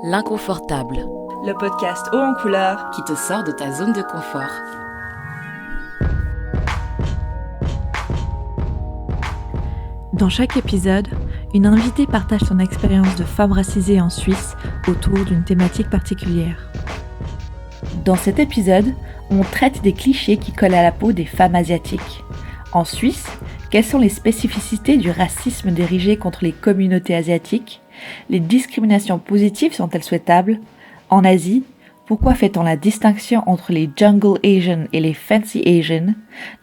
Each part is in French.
L'inconfortable, le podcast haut en couleur qui te sort de ta zone de confort. Dans chaque épisode, une invitée partage son expérience de femme racisée en Suisse autour d'une thématique particulière. Dans cet épisode, on traite des clichés qui collent à la peau des femmes asiatiques. En Suisse, quelles sont les spécificités du racisme dirigé contre les communautés asiatiques ? Les discriminations positives sont-elles souhaitables ? En Asie, pourquoi fait-on la distinction entre les Jungle Asian et les Fancy Asian ?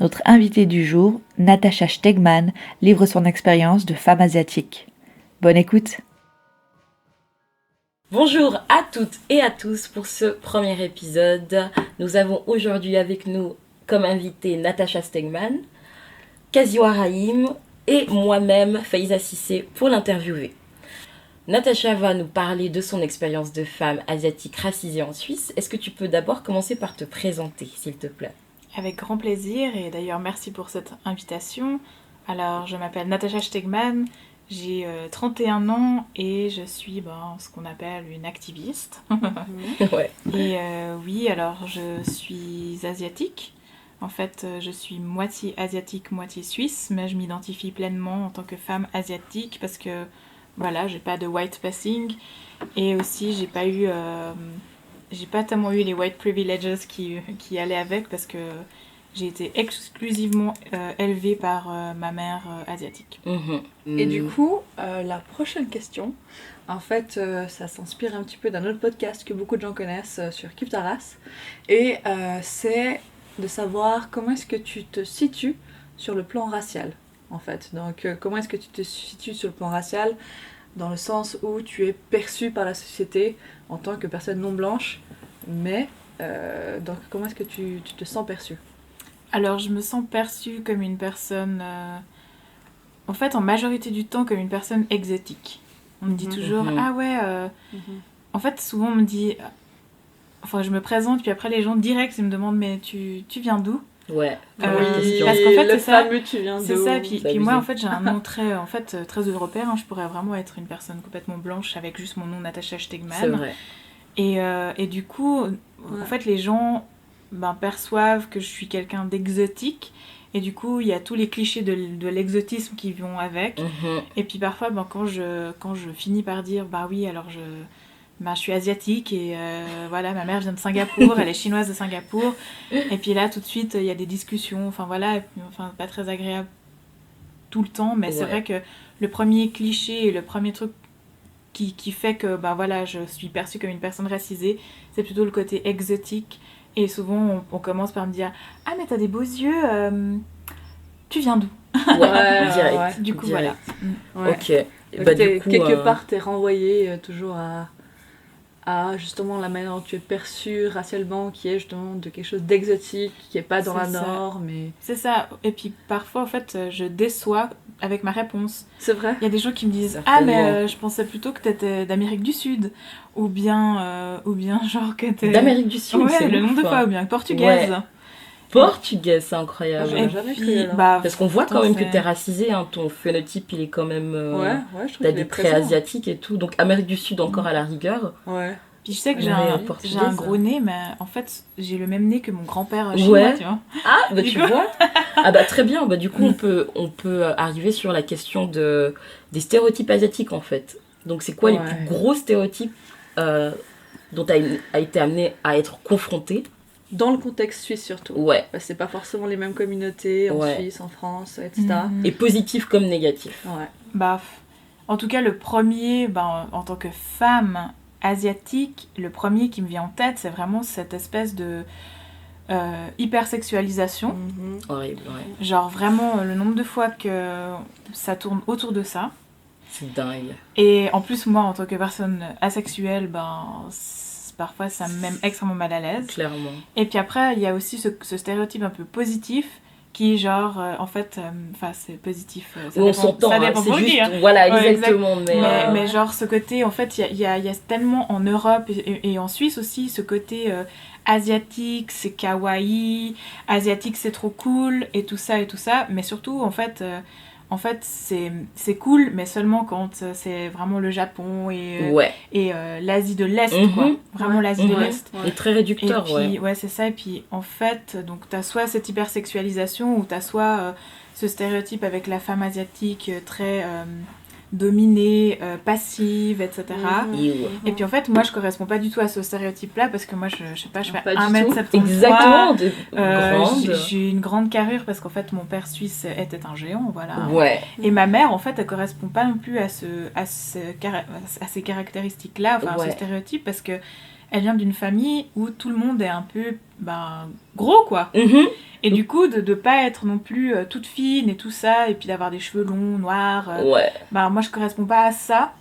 Notre invitée du jour, Natasha Stegman, livre son expérience de femme asiatique. Bonne écoute. Bonjour à toutes et à tous pour ce premier épisode. Nous avons aujourd'hui avec nous comme invité Natasha Stegman, Kaziwa Rahim et moi-même Faiza Sissé pour l'interviewer. Natasha va nous parler de son expérience de femme asiatique racisée en Suisse. Est-ce que tu peux d'abord commencer par te présenter, s'il te plaît ? Avec grand plaisir, et d'ailleurs merci pour cette invitation. Alors, je m'appelle Natasha Stegman, j'ai 31 ans et je suis ce qu'on appelle une activiste. Ouais. Et oui, alors je suis asiatique. En fait, je suis moitié asiatique, moitié suisse, mais je m'identifie pleinement en tant que femme asiatique parce que voilà, j'ai pas de white passing et aussi j'ai pas tellement eu les white privileges qui allaient avec parce que j'ai été exclusivement élevée par ma mère asiatique. Et du coup, la prochaine question, en fait, ça s'inspire un petit peu d'un autre podcast que beaucoup de gens connaissent sur Kiffe ta race. Et c'est de savoir comment est-ce que tu te situes sur le plan racial, en fait. Donc, comment est-ce que tu te situes sur le plan racial dans le sens où tu es perçue par la société en tant que personne non blanche, mais donc comment est-ce que tu te sens perçue ? Alors, je me sens perçue comme une personne, en fait, en majorité du temps, comme une personne exotique. On me dit toujours, ah ouais, en fait, souvent on me dit, enfin, je me présente, puis après les gens direct, ils me demandent, mais tu viens d'où ? Ouais. Oui, parce qu'en fait, le c'est ça. fameux tu viens d'où ? C'est ça, puis abusé. moi, en fait, j'ai un nom très européen. Je pourrais vraiment être une personne complètement blanche avec juste mon nom, Natasha Stegman. C'est vrai. Et du coup, en fait, les gens perçoivent que je suis quelqu'un d'exotique. Et du coup, il y a tous les clichés de l'exotisme qui vont avec. Et puis parfois, quand je finis par dire, oui, alors je suis asiatique et voilà, ma mère vient de Singapour, elle est chinoise de Singapour. Et puis là, tout de suite, il y a des discussions, pas très agréable tout le temps. Mais c'est vrai que le premier cliché et le premier truc qui fait que je suis perçue comme une personne racisée, c'est plutôt le côté exotique. Et souvent, on commence par me dire « Ah, mais t'as des beaux yeux, tu viens d'où ?» Ouais, direct. Du coup, direct. voilà. Ok. Du coup, quelque part, t'es renvoyé toujours à justement la manière dont tu es perçue racialement, qui est justement de quelque chose d'exotique, qui est pas dans la norme. Mais... C'est ça. Et puis parfois, en fait, je déçois avec ma réponse. C'est vrai. Il y a des gens qui me disent Certainement. « Ah, mais je pensais plutôt que t'étais d'Amérique du Sud. » Ou bien genre que t'es... D'Amérique du Sud, ouais, c'est le ouf, nombre de fois, ou bien portugaise. Ouais. Portugaise, c'est incroyable. J'aurais jamais cru, alors. Parce qu'on voit quand même que c'est- t'es racisé, hein, ton phénotype il est quand même... Ouais, je trouve T'as qu'il est des traits présent. asiatiques et tout, donc Amérique du Sud encore à la rigueur. Ouais. Puis je sais que Ouais, j'ai un portugaise. gros nez, mais en fait, j'ai le même nez que mon grand-père Ouais. chinois, tu vois. Ah, Du tu coup- vois. Ah du coup on peut arriver sur la question des stéréotypes asiatiques en fait. Donc c'est quoi les plus gros stéréotypes dont tu as été amené à être confronté? Dans le contexte suisse surtout. Ouais. Parce que c'est pas forcément les mêmes communautés en Suisse, en France, etc. Et positif comme négatif. Ouais. En tout cas, le premier, en tant que femme asiatique, le premier qui me vient en tête, c'est vraiment cette espèce de hypersexualisation. Horrible, ouais. Genre vraiment le nombre de fois que ça tourne autour de ça. C'est dingue. Et en plus, moi, en tant que personne asexuelle, parfois ça me met extrêmement mal à l'aise. Clairement. Et puis après, il y a aussi ce stéréotype un peu positif qui est genre, c'est positif. Où on s'entend, ça dépend c'est pour juste, qui, hein. voilà, Ouais, exactement. Mais genre ce côté, en fait, il y a tellement en Europe et en Suisse aussi, ce côté asiatique, c'est kawaii, asiatique, c'est trop cool, et tout ça. Mais surtout, en fait, en fait, c'est cool, mais seulement quand c'est vraiment le Japon et l'Asie de l'Est, quoi. Vraiment l'Asie de l'Est. Et très réducteur, et puis, c'est ça. Et puis, en fait, donc, t'as soit cette hypersexualisation, ou t'as soit ce stéréotype avec la femme asiatique très dominée, passive, etc. Et puis, en fait, moi, je corresponds pas du tout à ce stéréotype-là, parce que moi, je sais pas, je fais 1m73. Exactement, j'ai une grande carrure, parce qu'en fait, mon père suisse était un géant, voilà. Ouais. Et ma mère, en fait, elle correspond pas non plus à ces caractéristiques-là, enfin, à ce stéréotype, parce que elle vient d'une famille où tout le monde est un peu gros, quoi. Et du coup, de pas être non plus toute fine et tout ça, et puis d'avoir des cheveux longs, noirs, moi je corresponds pas à ça,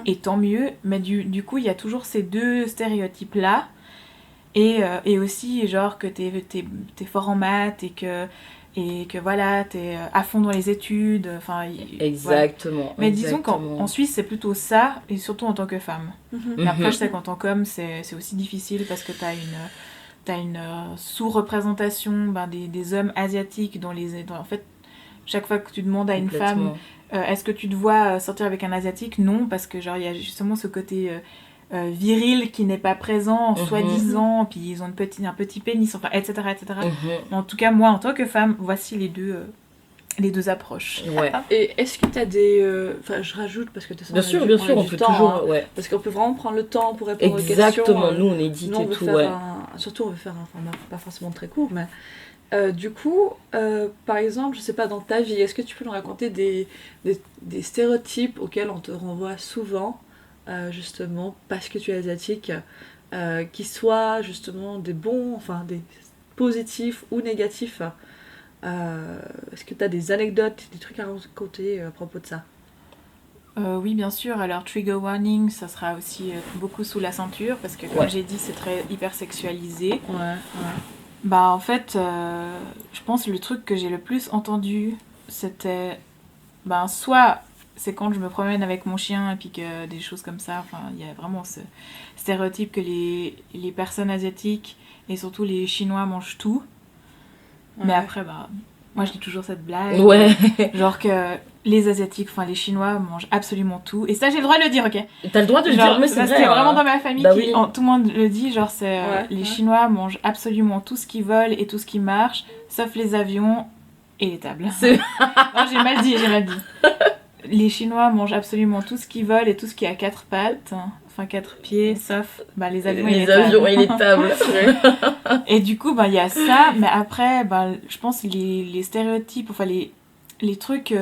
et tant mieux. Mais du coup, il y a toujours ces deux stéréotypes-là, et aussi genre que t'es fort en maths, et que voilà, t'es à fond dans les études, enfin... Exactement. Mais disons qu'en Suisse, c'est plutôt ça, et surtout en tant que femme. Mais après, je sais qu'en tant qu'homme, c'est aussi difficile, parce que t'as une sous-représentation des hommes asiatiques en fait, chaque fois que tu demandes à une femme est-ce que tu te vois sortir avec un asiatique, non, parce que genre il y a justement ce côté viril qui n'est pas présent, soi-disant, puis ils ont un petit pénis, enfin, etc. En tout cas, moi, en tant que femme, voici les deux approches. Et est-ce que tu as des... Enfin, je rajoute, parce que tu as bien sûr, on peut toujours... Parce qu'on peut vraiment prendre le temps pour répondre aux questions. Exactement, nous, on édite et tout, Surtout, on veut faire un format pas forcément très court, mais... du coup, par exemple, je sais pas, dans ta vie, est-ce que tu peux nous raconter des stéréotypes auxquels on te renvoie souvent, justement, parce que tu es asiatique, qui soient justement des bons, enfin des positifs ou négatifs. Est-ce que tu as des anecdotes, des trucs à raconter à propos de ça? Oui, bien sûr. Alors, trigger warning, ça sera aussi beaucoup sous la ceinture, parce que comme j'ai dit, c'est très hyper sexualisé. En fait, je pense que le truc que j'ai le plus entendu, c'était... soit c'est quand je me promène avec mon chien, et puis que des choses comme ça, enfin, il y a vraiment ce stéréotype que les personnes asiatiques, et surtout les Chinois, mangent tout. Mais après, moi je dis toujours cette blague. Genre que les Asiatiques, enfin les Chinois mangent absolument tout. Et ça, j'ai le droit de le dire, ok? T'as le droit de le dire, mais c'est vrai. C'est vraiment dans ma famille, tout le monde le dit, genre c'est... les Chinois mangent absolument tout ce qui vole et tout ce qui marche, sauf les avions et les tables. Non, j'ai mal dit. Les Chinois mangent absolument tout ce qui vole et tout ce qui a 4 pattes. Enfin 4 pieds, sauf les avions et les tables. Et du coup, il y a ça, mais après, je pense les stéréotypes, enfin les trucs,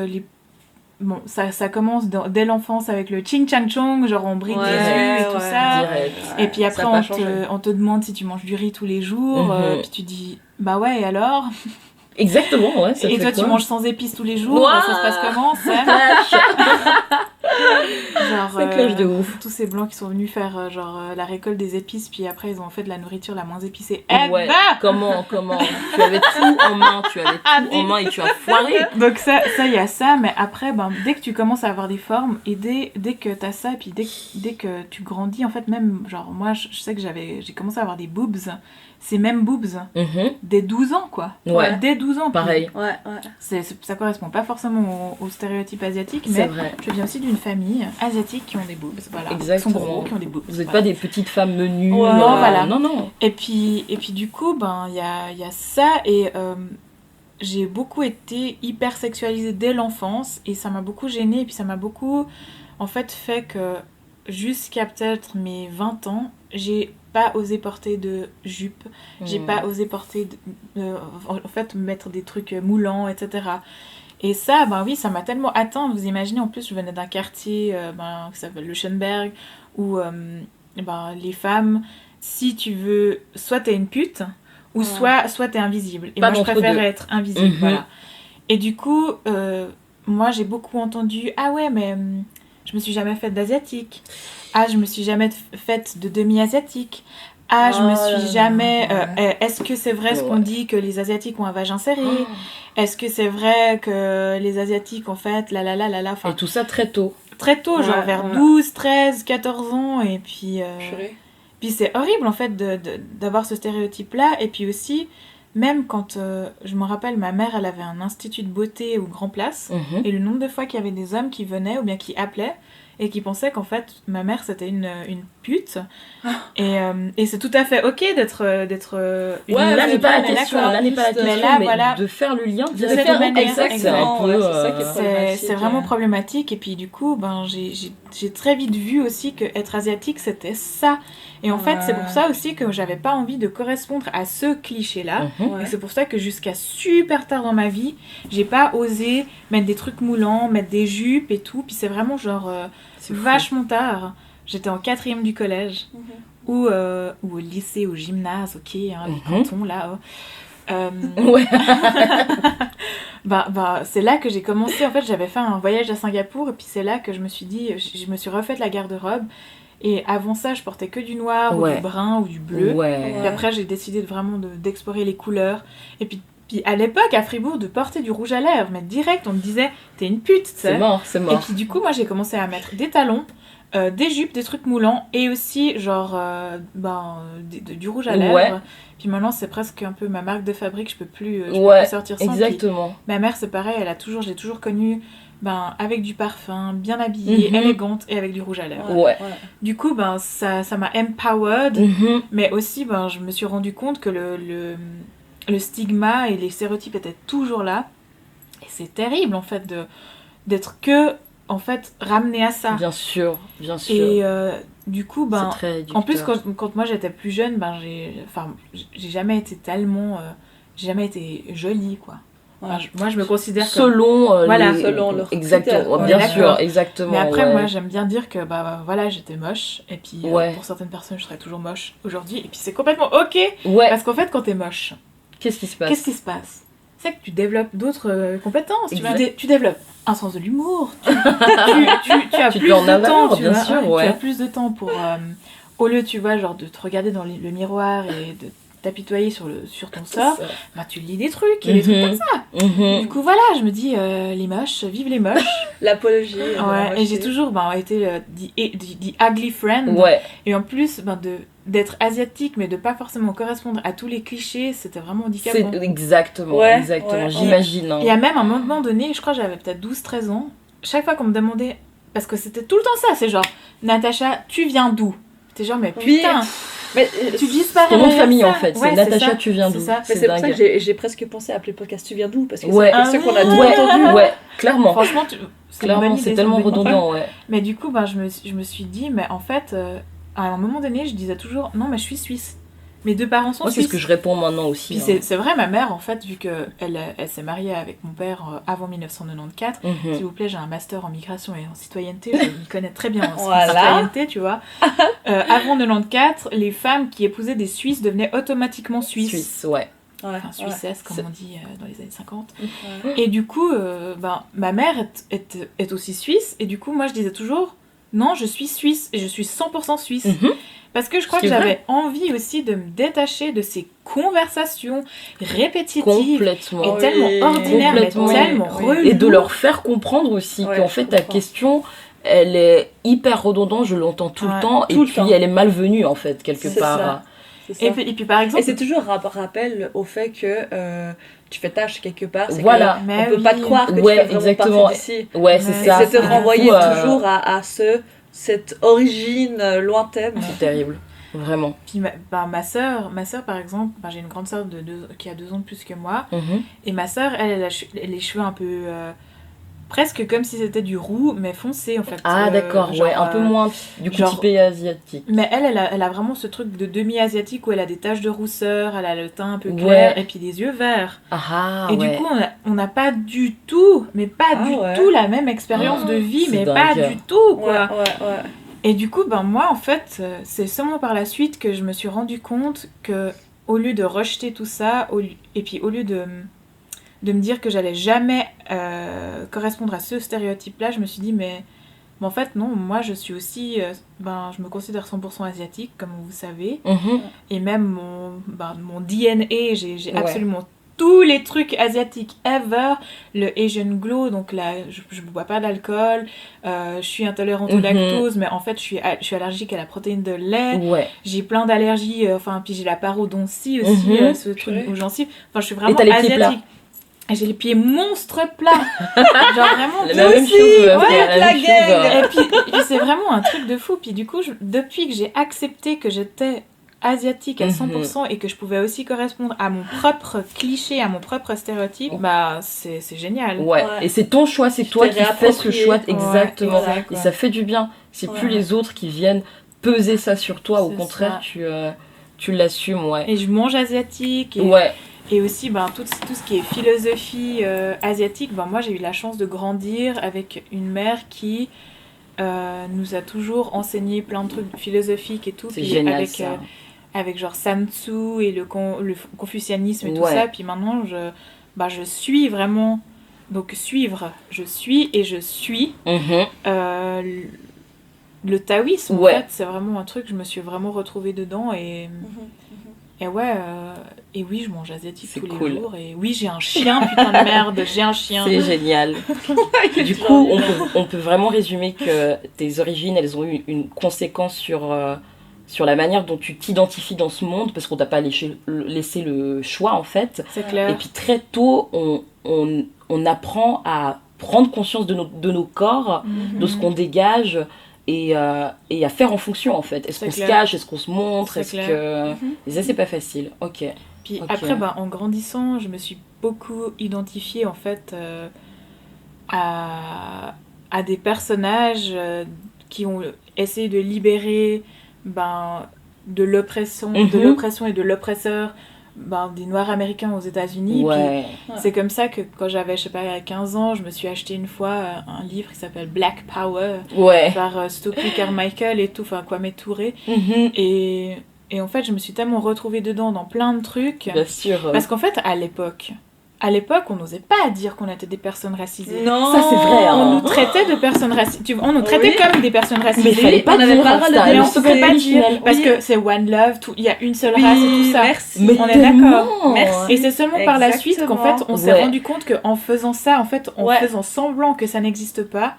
ça commence dès l'enfance avec le ching chang chong, genre on brille les yeux et tout ça. Direct. Et puis après, on te demande si tu manges du riz tous les jours, puis tu dis, et alors? Exactement, et toi, tu manges sans épices tous les jours, ça se passe comment, ça? Genre, ça clash de ouf. Tous ces blancs qui sont venus faire la récolte des épices, puis après ils ont fait de la nourriture la moins épicée. Comment tu avais tout en main, et tu as foiré. Donc ça il y a ça, mais après dès que tu commences à avoir des formes, et dès que t'as ça, et puis dès que tu grandis, en fait, même genre moi je sais que j'ai commencé à avoir des boobs. C'est même boobs dès 12 ans, quoi. Dès 12 ans. Pareil. Ça correspond pas forcément au stéréotype asiatique, mais je viens aussi d'une famille asiatique qui ont des boobs. Voilà. Exactement. Qui sont gros, qui ont des boobs. Vous n'êtes pas des petites femmes menues. Non, voilà. Non. Et puis du coup, il y a ça, et j'ai beaucoup été hyper sexualisée dès l'enfance, et ça m'a beaucoup gênée, et puis ça m'a beaucoup, en fait que jusqu'à peut-être mes 20 ans, j'ai pas osé porter de jupe, j'ai pas osé porter en fait mettre des trucs moulants, etc. Et ça, ça m'a tellement atteint. Vous imaginez, en plus je venais d'un quartier qui s'appelle le Schönberg, où les femmes, si tu veux, soit t'es une pute, ou soit t'es invisible. Et moi je préfère être invisible, voilà. Et du coup, moi j'ai beaucoup entendu, mais je me suis jamais faite d'asiatique. Je me suis jamais faite de demi-asiatique. Je me suis jamais... est-ce que c'est vrai ce qu'on dit que les Asiatiques ont un vagin serré? Est-ce que c'est vrai que les Asiatiques, en fait, Et tout ça très tôt. Très tôt, genre vers 12, 13, 14 ans. Et puis... puis c'est horrible, en fait, d'avoir ce stéréotype-là. Et puis aussi, même quand, je me rappelle, ma mère, elle avait un institut de beauté au Grand Place, et le nombre de fois qu'il y avait des hommes qui venaient ou bien qui appelaient, et qui pensaient qu'en fait, ma mère, c'était une pute. Et c'est tout à fait ok d'être une là n'est pas la mais question, là, là n'est pas la mais question, là, mais voilà, de faire le lien de cette manière, c'est un exactement, peu... ouais, c'est ça qui est problématique. c'est vraiment problématique. Et puis du coup, ben, j'ai très vite vu aussi qu'être asiatique, c'était ça. Et en fait, c'est pour ça aussi que j'avais pas envie de correspondre à ce cliché-là. Ouais. Et c'est pour ça que jusqu'à super tard dans ma vie, j'ai pas osé mettre des trucs moulants, mettre des jupes et tout. Puis c'est vraiment genre C'est fou. vachement tard. J'étais en 4e du collège. Ou au lycée, au gymnase, ok, hein, les cantons là. Ouais. C'est là que j'ai commencé. En fait, j'avais fait un voyage à Singapour et puis c'est là que je me suis dit, je me suis refaite la garde-robe. Et avant ça, je portais que du noir ou du brun ou du bleu. Ouais. Et après, j'ai décidé d'explorer les couleurs. Et puis à l'époque, à Fribourg, de porter du rouge à lèvres, mais direct, on me disait, t'es une pute, tu sais. C'est mort. Et puis du coup, moi, j'ai commencé à mettre des talons, des jupes, des trucs moulants et aussi genre du rouge à lèvres. Ouais. Puis maintenant, c'est presque un peu ma marque de fabrique, je peux plus sortir sans. Exactement. Puis, ma mère, c'est pareil, je l'ai toujours connue avec du parfum, bien habillée, élégante et avec du rouge à lèvres. Ouais. Du coup, ça m'a empowered, mais aussi je me suis rendu compte que le stigma et les stéréotypes étaient toujours là. Et c'est terrible en fait d'être que en fait ramené à ça. Bien sûr. Et du coup, c'est très réducteur. en plus quand moi j'étais plus jeune, j'ai jamais été tellement, j'ai jamais été jolie quoi. Ouais. Moi je me considère selon selon leur exactement, critère. bien sûr, exactement. Mais après ouais. moi j'aime bien dire que voilà, j'étais moche et puis pour certaines personnes je serais toujours moche aujourd'hui et puis c'est complètement ok parce qu'en fait quand t'es moche, qu'est-ce qui se passe? C'est que tu développes d'autres compétences. Tu développes un sens de l'humour. Tu as tu plus peux en de avoir, temps. bien sûr, Tu as plus de temps pour... au lieu, tu vois, genre de te regarder dans le miroir et de t'apitoyer sur ton sort, tu lis des trucs et des trucs comme ça. Du coup, voilà, je me dis, les moches, vive les moches. L'apologie. Et j'ai toujours été the ugly friend. Ouais. Et en plus, d'être asiatique, mais de pas forcément correspondre à tous les clichés, c'était vraiment handicapant. C'est exactement, j'imagine. Il y a même un moment donné, je crois que j'avais peut-être 12-13 ans, chaque fois qu'on me demandait, parce que c'était tout le temps ça, c'est genre, Natacha, tu viens d'où? T'es genre, mais putain, mais tu disparais. Ton nom de famille ça. en fait, c'est Natacha, tu viens d'où? C'est pour ça que j'ai presque pensé à appeler le podcast Tu viens d'où? Parce que c'est une question qu'on a tout entendu. Ouais, clairement. Franchement, c'est tellement redondant, ouais. Mais du coup, je me suis dit, mais en fait, à un moment donné, je disais toujours, non, mais je suis suisse. Mes deux parents sont suisses. C'est ce que je réponds maintenant aussi. Puis c'est vrai, ma mère, en fait, vu qu'elle s'est mariée avec mon père avant 1994, s'il vous plaît, j'ai un master en migration et en citoyenneté, je m'y connais très bien en citoyenneté, tu vois. Avant 94, les femmes qui épousaient des Suisses devenaient automatiquement suisses. Suisse, ouais. Enfin, suissesse, comme on dit dans les années 50. Et du coup, ma mère est aussi suisse, et du coup, moi, je disais toujours, non, je suis suisse, et je suis 100% suisse. Parce que je crois que j'avais envie aussi de me détacher de ces conversations répétitives et tellement ordinaires, mais tellement reloues. Et de leur faire comprendre aussi qu'en fait ta question, elle est hyper redondante, je l'entends tout le temps, et puis elle est malvenue en fait, quelque part. Et puis par exemple... Et c'est toujours rappel au fait que tu fais tâche quelque part, c'est voilà. on peut pas te croire que tu fais vraiment partie d'ici. Ouais, c'est ça. Et c'est te renvoyer toujours à cette origine lointaine. C'est terrible, vraiment. Puis ma sœur par exemple, j'ai une grande sœur qui a 2 ans de plus que moi, et ma sœur, elle a les cheveux un peu presque comme si c'était du roux, mais foncé en fait. Ah d'accord, un peu moins du coup typé asiatique. Mais elle a vraiment ce truc de demi-asiatique où elle a des taches de rousseur, elle a le teint un peu clair et puis des yeux verts. Ah, et du coup, on n'a pas du tout, mais pas du tout la même expérience de vie, mais pas du tout quoi. Et du coup, moi en fait, c'est seulement par la suite que je me suis rendu compte que au lieu de rejeter tout ça, et puis au lieu de me dire que j'allais jamais correspondre à ce stéréotype-là, je me suis dit, mais en fait, non, moi, je suis aussi... je me considère 100% asiatique, comme vous savez. Et même mon DNA, j'ai absolument tous les trucs asiatiques ever, le Asian Glow, donc là, je bois pas d'alcool, je suis intolérante au lactose, mais en fait, je suis allergique à la protéine de lait, j'ai plein d'allergies, puis j'ai la parodontie aussi, ce truc aux gencives, enfin, je suis vraiment asiatique. Et j'ai les pieds monstres plats. Genre vraiment la même chose. La gueule. Et puis c'est vraiment un truc de fou. Puis du coup, depuis que j'ai accepté que j'étais asiatique à 100% et que je pouvais aussi correspondre à mon propre cliché, à mon propre stéréotype, bah c'est génial. Ouais. Et c'est ton choix, c'est toi qui fais ce choix. Exactement. Et ça fait du bien. C'est plus les autres qui viennent peser ça sur toi. Au contraire, tu l'assumes. Et je mange asiatique. Et aussi, tout ce qui est philosophie asiatique, moi j'ai eu la chance de grandir avec une mère qui nous a toujours enseigné plein de trucs philosophiques et tout. C'est génial avec genre Sun Tzu et le confucianisme et tout ça. Puis maintenant, je suis vraiment... Donc suivre, je suis et je suis. Le taoïsme, en fait, c'est vraiment un truc, je me suis vraiment retrouvée dedans et... Et et oui, je mange asiatique tous les jours. Et oui, j'ai un chien, putain de merde, j'ai un chien. C'est génial. Du coup, on peut vraiment résumer que tes origines, elles ont eu une conséquence sur la manière dont tu t'identifies dans ce monde, parce qu'on t'a pas laissé le choix, en fait. C'est clair. Et puis très tôt, on apprend à prendre conscience de nos corps, de ce qu'on dégage, et à faire en fonction, en fait. Est-ce qu'on se cache, est-ce qu'on se montre, est-ce que... Et ça, c'est pas facile. Puis après, en grandissant, je me suis beaucoup identifiée, en fait, à des personnages qui ont essayé de libérer de l'oppression et de l'oppresseur des Noirs américains aux États-Unis. C'est comme ça que quand j'avais, 15 ans, je me suis acheté une fois un livre qui s'appelle Black Power par Stokely Carmichael et tout, Kwame Touré. Et en fait, je me suis tellement retrouvée dedans dans plein de trucs. Bien sûr. Parce qu'en fait, à l'époque, on n'osait pas dire qu'on était des personnes racisées. Non, ça c'est vrai. On nous traitait de personnes racisées. On nous traitait comme des personnes racisées. Mais il fallait pas on n'avait pas le droit de le dire. On pouvait pas dire parce Oui. que c'est one love, il y a une seule race et tout ça. Merci. Mais on est d'accord. Merci. Et c'est seulement par la suite qu'en fait on s'est rendu compte qu'en faisant ça, en fait, en faisant semblant que ça n'existe pas,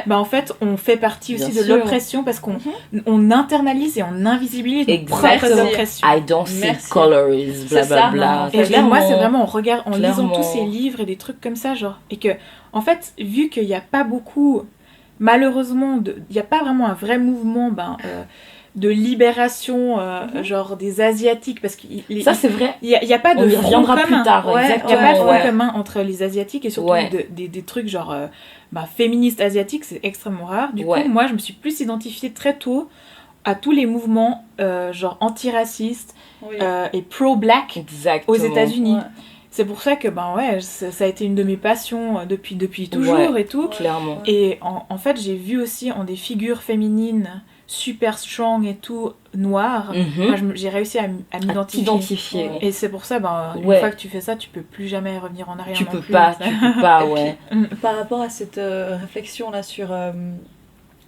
en fait on fait partie aussi de l'oppression parce qu'on on internalise et on invisibilise nos propres oppressions. I don't see colors, blablabla. Et moi c'est vraiment en lisant tous ces livres et des trucs comme ça, genre, et que en fait vu qu'il n'y a pas beaucoup, malheureusement il n'y a pas vraiment un vrai mouvement de libération genre des asiatiques, parce que ça c'est vrai, il y a pas de front commun plus tard, il y a pas de front commun entre les asiatiques et surtout des trucs genre féministes asiatiques, c'est extrêmement rare. Du coup moi je me suis plus identifiée très tôt à tous les mouvements genre antiracistes et pro-black aux États-Unis. C'est pour ça que ça a été une de mes passions depuis toujours et tout. Clairement. Et en fait, j'ai vu aussi en des figures féminines super strong et tout, noires. Moi, j'ai réussi à m'identifier. Et c'est pour ça, une fois que tu fais ça, tu peux plus jamais revenir en arrière. Tu peux pas, ouais. Par rapport à cette réflexion là sur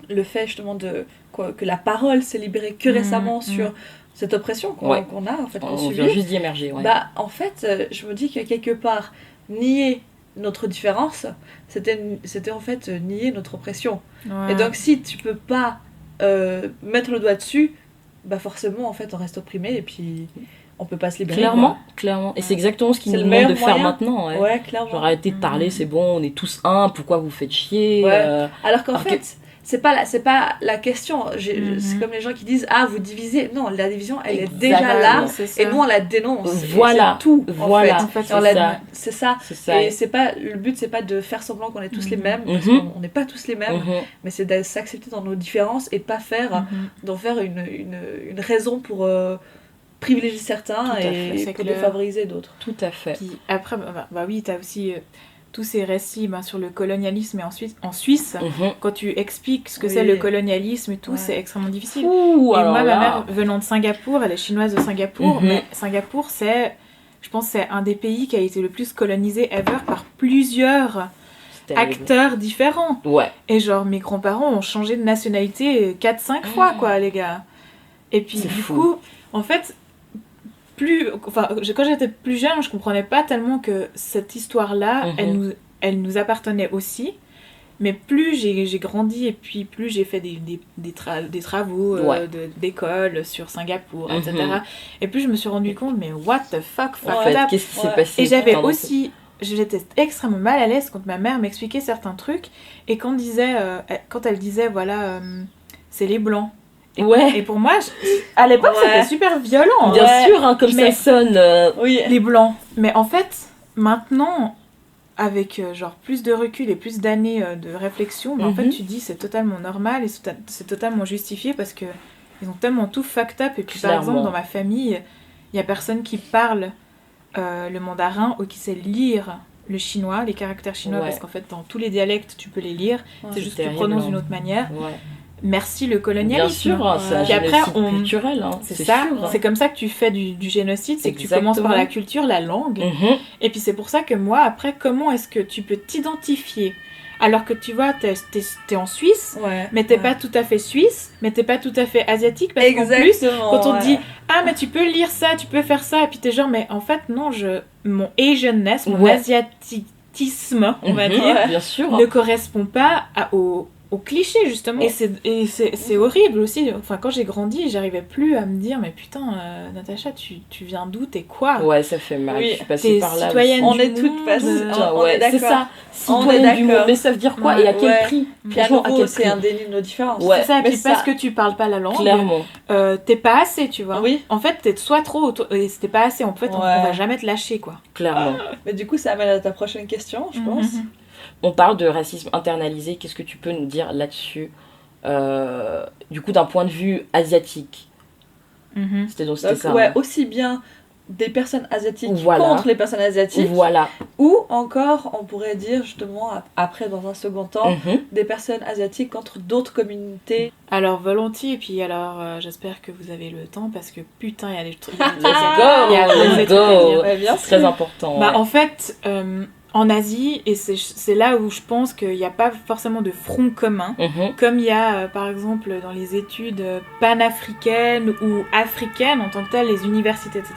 le fait justement que la parole s'est libérée que récemment sur cette oppression qu'on a, en fait, qu'on subit. On vient juste d'y émerger, en fait, je me dis que quelque part, nier notre différence, c'était en fait nier notre oppression. Et donc, si tu peux pas mettre le doigt dessus, forcément, en fait, on reste opprimé et puis on peut pas se libérer. Clairement. Et c'est exactement ce qu'ils nous demandent de faire maintenant. Clairement. Genre, arrêtez de parler, c'est bon, on est tous un, pourquoi vous faites chier Alors qu'en fait... C'est pas la question. C'est comme les gens qui disent vous divisez. Non, la division elle est déjà là et nous on la dénonce. Voilà, c'est tout. En fait, c'est ça. Et c'est pas le but, c'est pas de faire semblant qu'on est tous les mêmes, parce qu'on n'est pas tous les mêmes. Mais c'est de s'accepter dans nos différences et pas d'en faire une raison pour privilégier certains et pour défavoriser d'autres. Tout à fait. Puis après, oui, t'as aussi tous ces récits sur le colonialisme et en Suisse, quand tu expliques ce que c'est le colonialisme et tout, c'est extrêmement difficile. Et moi, ma mère, venant de Singapour, elle est chinoise de Singapour, mais Singapour, je pense c'est un des pays qui a été le plus colonisé ever par plusieurs acteurs différents. Et genre, mes grands-parents ont changé de nationalité 4-5 fois, quoi, les gars. Et puis, coup, en fait... quand j'étais plus jeune, je comprenais pas tellement que cette histoire-là, elle nous appartenait aussi. Mais plus j'ai grandi et puis plus j'ai fait des travaux d'école sur Singapour, etc. Et plus je me suis rendu compte, mais what the fuck, qu'est-ce qui s'est passé? Et j'étais extrêmement mal à l'aise quand ma mère m'expliquait certains trucs. Et quand elle disait, voilà, c'est les blancs. Et pour moi, à l'époque, c'était super violent. Bien sûr, hein, comme ça sonne. Les blancs. Mais en fait, maintenant, avec genre plus de recul et plus d'années de réflexion, en fait, tu dis c'est totalement normal et c'est totalement justifié parce que ils ont tellement tout fucked up. Et puis, par exemple, dans ma famille, il y a personne qui parle le mandarin ou qui sait lire le chinois, les caractères chinois, parce qu'en fait, dans tous les dialectes, tu peux les lire. C'est juste que tu prononces d'une autre manière. Merci le colonialisme. Bien sûr, c'est un génocide culturel. C'est ça, sûr. C'est comme ça que tu fais du génocide, c'est que tu commences par la culture, la langue. Et puis c'est pour ça que moi, après, comment est-ce que tu peux t'identifier alors que tu vois, t'es en Suisse, mais t'es pas tout à fait suisse, mais t'es pas tout à fait asiatique, parce qu'en plus, quand on te dit « Ah, mais tu peux lire ça, tu peux faire ça », et puis t'es genre « Mais en fait, non, mon Asianness, mon asiatisme, on va dire, bien sûr, ne correspond pas au cliché justement et c'est horrible aussi. Enfin, quand j'ai grandi, j'arrivais plus à me dire mais putain, Natacha, tu viens d'où, t'es quoi? Ça fait mal. Je suis passée par là. On est toutes passées. On est d'accord. C'est ça. Citoyenne du monde. Mais ça veut dire quoi et à quel prix? Puis à nouveau, c'est un déni de nos différences. C'est ça. Et puis parce que tu parles pas la langue, clairement, t'es pas assez, tu vois. En fait, t'es soit trop et c'était pas assez. En fait, on va jamais te lâcher, quoi. Clairement. Mais du coup, ça amène à ta prochaine question, je pense. On parle de racisme internalisé. Qu'est-ce que tu peux nous dire là-dessus, du coup, d'un point de vue asiatique? C'était ça. Aussi bien des personnes asiatiques contre les personnes asiatiques. Ou encore, on pourrait dire justement, après, dans un second temps, des personnes asiatiques contre d'autres communautés. Alors, volontiers. Et puis, alors, j'espère que vous avez le temps parce que putain, il y a des trucs. Let's go. C'est très important. En fait... en Asie, et c'est là où je pense qu'il n'y a pas forcément de front commun, comme il y a par exemple dans les études panafricaines ou africaines en tant que telles, les universités, etc.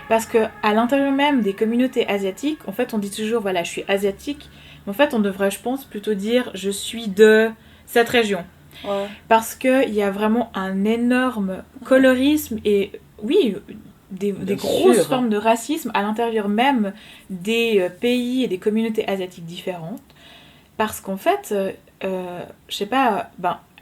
Parce qu'à l'intérieur même des communautés asiatiques, en fait on dit toujours voilà je suis asiatique, mais en fait on devrait je pense plutôt dire je suis de cette région. Parce qu'il y a vraiment un énorme colorisme et oui... des grosses formes de racisme à l'intérieur même des pays et des communautés asiatiques différentes parce qu'en fait je sais pas,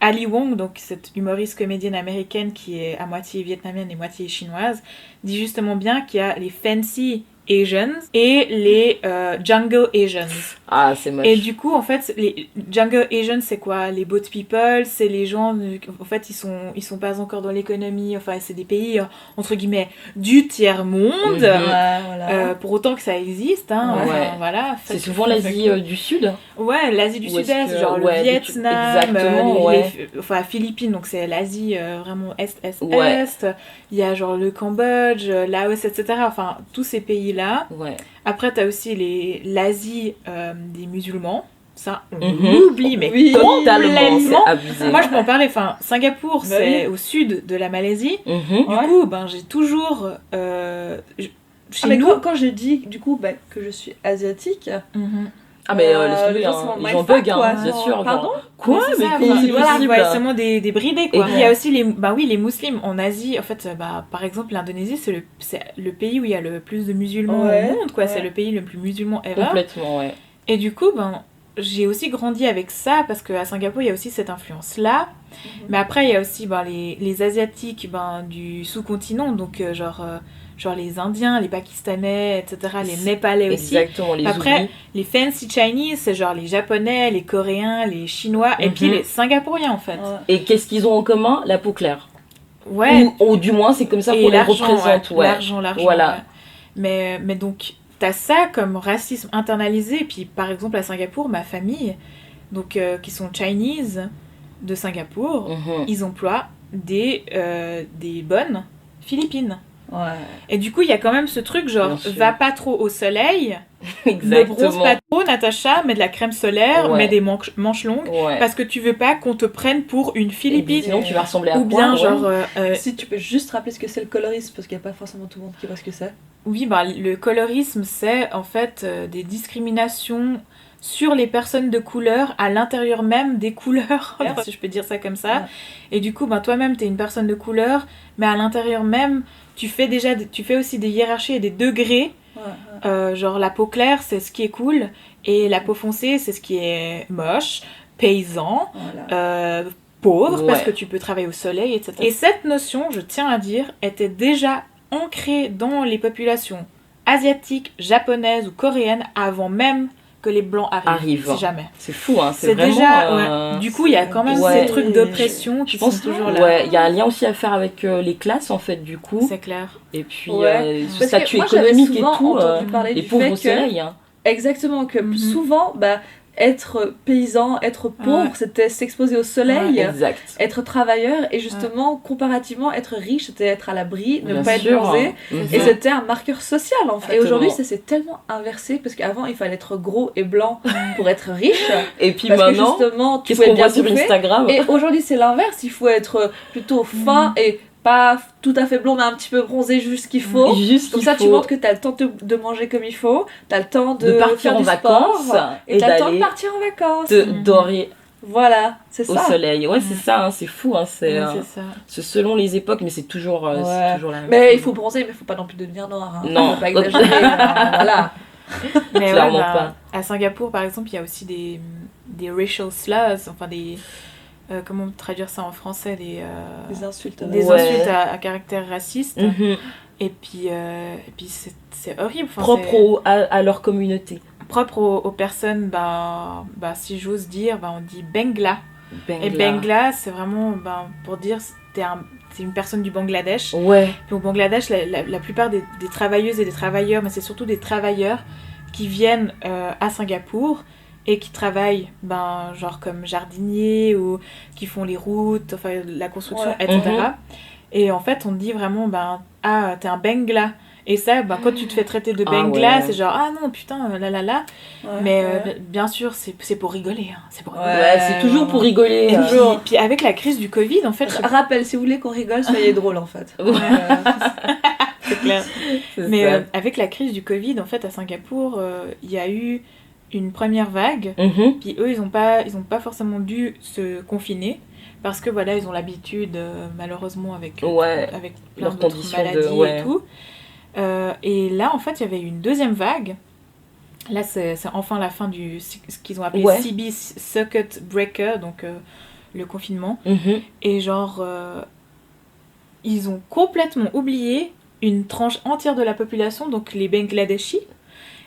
Ali Wong, donc cette humoriste comédienne américaine qui est à moitié vietnamienne et moitié chinoise, dit justement bien qu'il y a les fancy Asians et les Jungle Asians. Ah, c'est moche. Et du coup, en fait, les Jungle Asians, c'est quoi? Les boat people, c'est les gens, en fait, ils sont pas encore dans l'économie, enfin, c'est des pays, entre guillemets, du tiers-monde, pour autant que ça existe, hein, voilà. C'est souvent l'Asie du Sud. Ouais, l'Asie du Sud-Est, genre le Vietnam, enfin, Philippines, donc c'est l'Asie vraiment Est-Est-Est. Il y a genre le Cambodge, Laos, etc. Enfin, tous ces pays-là. Après, t'as aussi l'Asie des musulmans. Ça, on l'oublie, mais complètement. C'est abusé. Moi, je peux en parler. Enfin, Singapour, c'est au sud de la Malaisie. Du coup, j'ai toujours... mais quand j'ai dit, du coup, que je suis asiatique... Ah mais laisse tomber, les gens bug, bien sûr. Pardon quoi? Mais c'est vraiment des bridés, quoi. Il y a aussi les musulmans en Asie. En fait, par exemple, l'Indonésie, c'est le pays où il y a le plus de musulmans au monde, quoi. C'est le pays le plus musulman ever. Complètement, Et du coup, j'ai aussi grandi avec ça, parce qu'à Singapour, il y a aussi cette influence-là. Mais après, il y a aussi les Asiatiques du sous-continent, donc genre les Indiens, les Pakistanais, etc., les Népalais aussi. Exactement, Après, les fancy Chinese, c'est genre les Japonais, les Coréens, les Chinois, et puis les Singapouriens, en fait. Et qu'est-ce qu'ils ont en commun? La peau claire. Ouais. Ou du moins, c'est comme ça qu'on les représente. L'argent, voilà. Mais donc, t'as ça comme racisme internalisé, et puis par exemple, à Singapour, ma famille, donc qui sont Chinese de Singapour, ils emploient des bonnes Philippines. Ouais. Et du coup, il y a quand même ce truc, genre, Bien sûr. va pas trop au soleil, ne Exactement. bronze pas trop, Natacha, mets de la crème solaire, Ouais. mets des manches longues, Ouais. parce que tu veux pas qu'on te prenne pour une Et puis, Philippine. sinon, tu vas ressembler à Ou quoi, bien, ouais. genre, Si tu peux juste rappeler ce que c'est le colorisme, parce qu'il n'y a pas forcément tout le monde qui voit ce que c'est. oui, bah, le colorisme, c'est en fait des discriminations sur les personnes de couleur à l'intérieur même des couleurs, si je peux dire ça comme ça. Ouais. Et du coup, ben, toi-même, t'es une personne de couleur, mais à l'intérieur même, tu fais aussi des hiérarchies et des degrés. Ouais. Genre la peau claire, c'est ce qui est cool, et la peau foncée, c'est ce qui est moche, paysan, Voilà. pauvre, parce Ouais. que tu peux travailler au soleil, etc. Et cette notion, je tiens à dire, était déjà ancrée dans les populations asiatiques, japonaises ou coréennes avant même que les blancs arrivent. Si jamais. C'est fou, hein. C'est vraiment, déjà... ouais. Du coup, il y a quand même Ouais. ces trucs d'oppression qui Je pense sont toujours là. Ouais, il y a un lien aussi à faire avec les classes, en fait, du coup. C'est clair. Et puis, Ouais. ce Parce que statut moi, j'avais économique et souvent tout. entendu parler Les du pauvres fait au que- soleil, hein. Exactement, que Mhm. souvent, bah, être paysan, être pauvre, Ouais. c'était s'exposer au soleil, Exact. être travailleur, et justement, comparativement, être riche, c'était être à l'abri, ne Bien pas être sûr, bronzé. hein. Mhm. Et c'était un marqueur social en fait. Et Exactement. aujourd'hui, ça s'est tellement inversé parce qu'avant, il fallait être gros et blanc pour être riche. Et puis Parce maintenant, que justement, tu qu'est-ce pouvais qu'on bien voit sur bouffer. Instagram? Et aujourd'hui, c'est l'inverse. Il faut être plutôt fin et pas tout à fait blond, mais un petit peu bronzé, juste ce qu'il faut. Juste Comme qu'il ça, tu faut montres que t'as le temps de manger comme il faut, t'as le temps de partir faire en du vacances sport, et et t'as le temps de d'aller partir en vacances. te dorer Voilà, c'est au ça. soleil. Ouais, c'est ça, hein, c'est fou. Hein, Ouais, c'est ça. c'est selon les époques, mais c'est toujours la même Mais il chose. faut bronzer, mais il faut pas non plus devenir noir. Hein. Non. Faut pas exagérer. Voilà. Mais Clairement ouais, pas. à Singapour, par exemple, il y a aussi des racial slurs, enfin des... comment traduire ça en français? Des insultes. Des Ouais. insultes à caractère raciste. Mhm. Et puis c'est horrible. Enfin, Propre à leur communauté. propre aux personnes, bah, si j'ose dire, bah, on dit Bengla. Bengla. Et Bengla, c'est vraiment pour dire t'es une personne du Bangladesh. Ouais. Puis au Bangladesh, la plupart des travailleuses et des travailleurs, mais c'est surtout des travailleurs qui viennent à Singapour et qui travaillent genre comme jardiniers ou qui font les routes, enfin la construction, Ouais. etc. Mhm. Et en fait, on dit vraiment, ah, t'es un Bengla. Et ça, quand tu te fais traiter de Ah Bengla, ouais. c'est genre, ah non, putain, là. Ouais, Mais ouais. bien sûr, c'est pour rigoler. Hein. C'est pour Ouais. rigoler. Ouais, c'est toujours pour rigoler. Et Toujours. puis avec la crise du Covid, en fait, Rappel, si vous voulez qu'on rigole, soyez drôle en fait. Ouais. c'est clair. C'est Mais ça. avec la crise du Covid, en fait, à Singapour, il y a eu une première vague. Mhm. Puis eux, ils ont pas forcément dû se confiner. Parce que voilà, ils ont l'habitude, malheureusement, avec Ouais. plein Leurs d'autres conditions de- maladies ouais. et tout. Et là, en fait, il y avait eu une deuxième vague. Là, c'est enfin la fin du ce qu'ils ont appelé Ouais. CB, Circuit Breaker, donc le confinement. Mhm. Et genre, ils ont complètement oublié une tranche entière de la population, donc les Bangladeshis.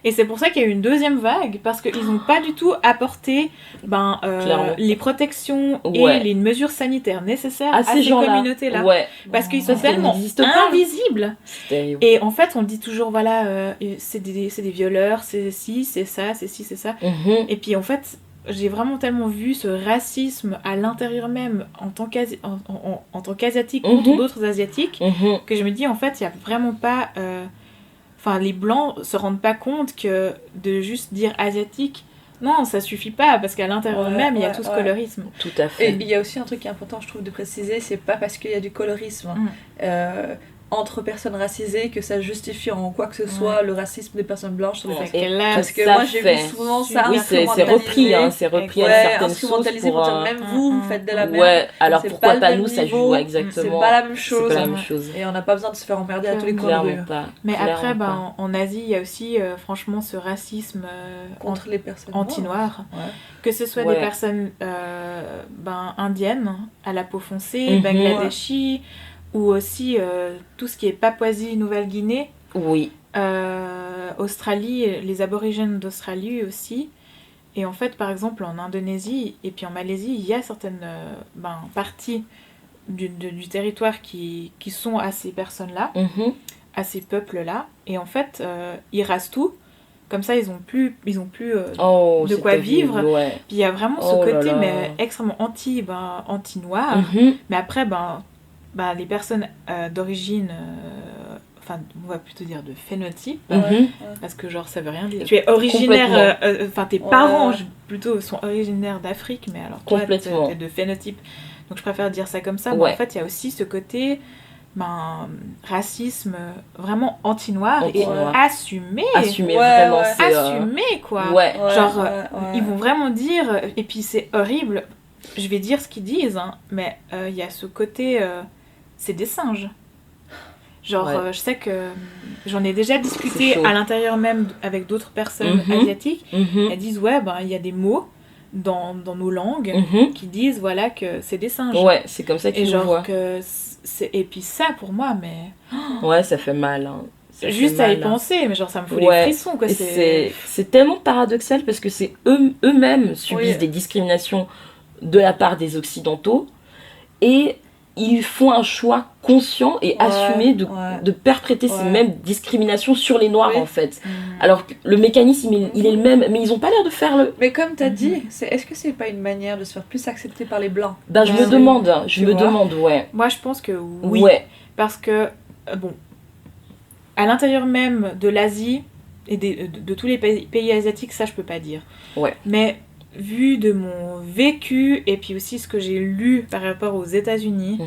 Et c'est pour ça qu'il y a eu une deuxième vague, parce qu'ils n'ont pas du tout apporté Clairement. les protections Ouais. et les mesures sanitaires nécessaires À à ces ces gens-là. communautés-là. Ouais. Parce qu'ils sont Parce qu'elles tellement n'existent pas. invisibles. C'est terrible. Et en fait, on dit toujours, voilà, c'est des violeurs, c'est ci, c'est ça, c'est ci, c'est ça. Mhm. Et puis en fait, j'ai vraiment tellement vu ce racisme à l'intérieur même en tant qu'asiatique Mhm. contre d'autres asiatiques Mhm. que je me dis en fait il n'y a vraiment pas enfin les blancs se rendent pas compte que de juste dire asiatique, non ça suffit pas parce qu'à l'intérieur Ouais, même il y a ouais, tout ce ouais. colorisme. Tout à Et fait. il y a aussi un truc qui est important, je trouve, de préciser, c'est pas parce qu'il y a du colorisme entre personnes racisées que ça justifie en quoi que ce soit le racisme des personnes blanches sur les Ouais. textes. Et là, Parce que ça moi j'ai fait. vu souvent ça Oui, c'est instrumentalisé. repris, hein, c'est repris à Ouais, certaines instrumentalisé sauces pour pour... dire même vous faites de la merde. Ouais, alors C'est pourquoi pas pas le nous, même ça niveau, joue c'est exactement. pas la même C'est chose. pas la même chose. Et on n'a pas besoin de se faire emmerder à tous les coins de rue. Clairement pas. mais après Clairement en Asie il y a aussi franchement ce racisme Contre les personnes anti-noir. Ouais. Que ce soit Ouais. des personnes indiennes à la peau foncée, Mhm. bangladeshis, ou aussi tout ce qui est Papouasie-Nouvelle-Guinée, Oui. Australie, les aborigènes d'Australie aussi. Et en fait, par exemple, en Indonésie et puis en Malaisie, il y a certaines parties du territoire qui sont à ces personnes-là, Mhm. à ces peuples-là. Et en fait, ils rasent tout. Comme ça, ils ont plus Oh, de c'est quoi terrible, vivre. Ouais. Puis il y a vraiment ce Oh là côté là. mais extrêmement anti-noir. Mhm. Mais après, les personnes d'origine enfin, on va plutôt dire de phénotype, Mhm. parce que genre ça veut rien dire. Tu es originaire, enfin tes parents plutôt sont originaires d'Afrique, mais alors toi t'es de phénotype. Donc je préfère dire ça comme ça. Mais en fait, il y a aussi ce côté racisme vraiment anti-noir et assumé. Assumé, vraiment. C'est assumé, quoi. Ouais. Genre, ils vont vraiment dire, et puis c'est horrible, je vais dire ce qu'ils disent, hein, mais il y a ce côté, c'est des singes. Genre, je sais que j'en ai déjà discuté à l'intérieur même avec d'autres personnes asiatiques. Elles disent, il y a des mots dans nos langues qui disent, voilà, que c'est des singes. Ouais, c'est comme ça qu'ils le voient. Et puis ça, pour moi, mais... Ouais, ça fait mal, hein. Juste à y penser, mais genre ça me fout les frissons, quoi. C'est tellement paradoxal parce que c'est eux-mêmes subissent des discriminations de la part des Occidentaux et ils font un choix conscient et assumé de perpétrer ces mêmes discriminations sur les Noirs, en fait. Alors que le mécanisme, il est le même, mais ils n'ont pas l'air de faire le... Mais comme tu as dit, est-ce que c'est pas une manière de se faire plus accepter par les Blancs ? Je me demande, Moi, je pense que oui. Parce que, à l'intérieur même de l'Asie et de tous les pays asiatiques, ça, je peux pas dire. Mais vu de mon vécu et puis aussi ce que j'ai lu par rapport aux États-Unis,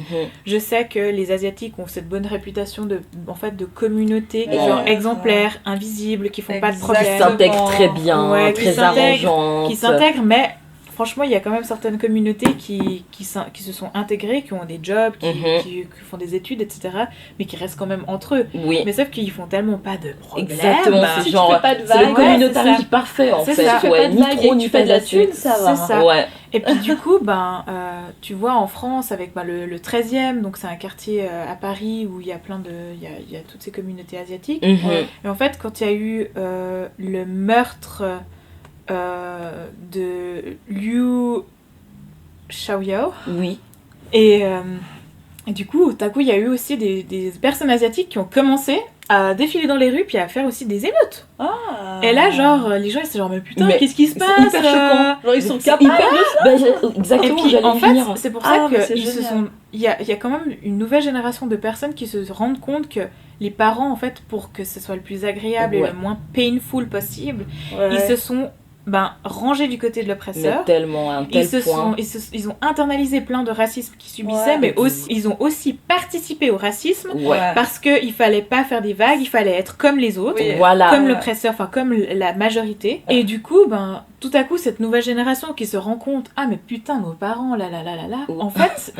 je sais que les Asiatiques ont cette bonne réputation de communauté genre exemplaire, invisible, qui font pas de problème, qui s'intègrent très bien, très arrangeantes, qui s'intègrent, mais franchement, il y a quand même certaines communautés qui se sont intégrées, qui ont des jobs, qui font des études, etc., mais qui restent quand même entre eux. Oui. Mais sauf qu'ils font tellement pas de problèmes. Exactement, c'est genre, c'est le communautarisme parfait, en fait. Ça. Ni trop, ni pas de la suite. Ça va. C'est ça. Ouais. Et puis du coup, tu vois, en France, avec le 13e, donc c'est un quartier à Paris où il y a il y a toutes ces communautés asiatiques. Et en fait, quand il y a eu le meurtre... de Liu Xiaoyao. Oui. Et du coup, tout à coup, il y a eu aussi des personnes asiatiques qui ont commencé à défiler dans les rues puis à faire aussi des émeutes. Et là, genre, les gens, ils sont genre, mais putain, qu'est-ce qui se passe ? C'est hyper choquant. Genre, ils sont capables de ça. Exactement. Et puis, en fait, c'est pour ça que il y a quand même une nouvelle génération de personnes qui se rendent compte que les parents, en fait, pour que ce soit le plus agréable et le moins painful possible, ils se sont rangés du côté de l'oppresseur. Mais tellement, à un tel point. Ils ont internalisé plein de racisme qu'ils subissaient, mais aussi, ils ont aussi participé au racisme parce qu'il fallait pas faire des vagues, il fallait être comme les autres, comme l'oppresseur, enfin comme la majorité. Et du coup, tout à coup, cette nouvelle génération qui se rend compte, mais putain, nos parents, en fait...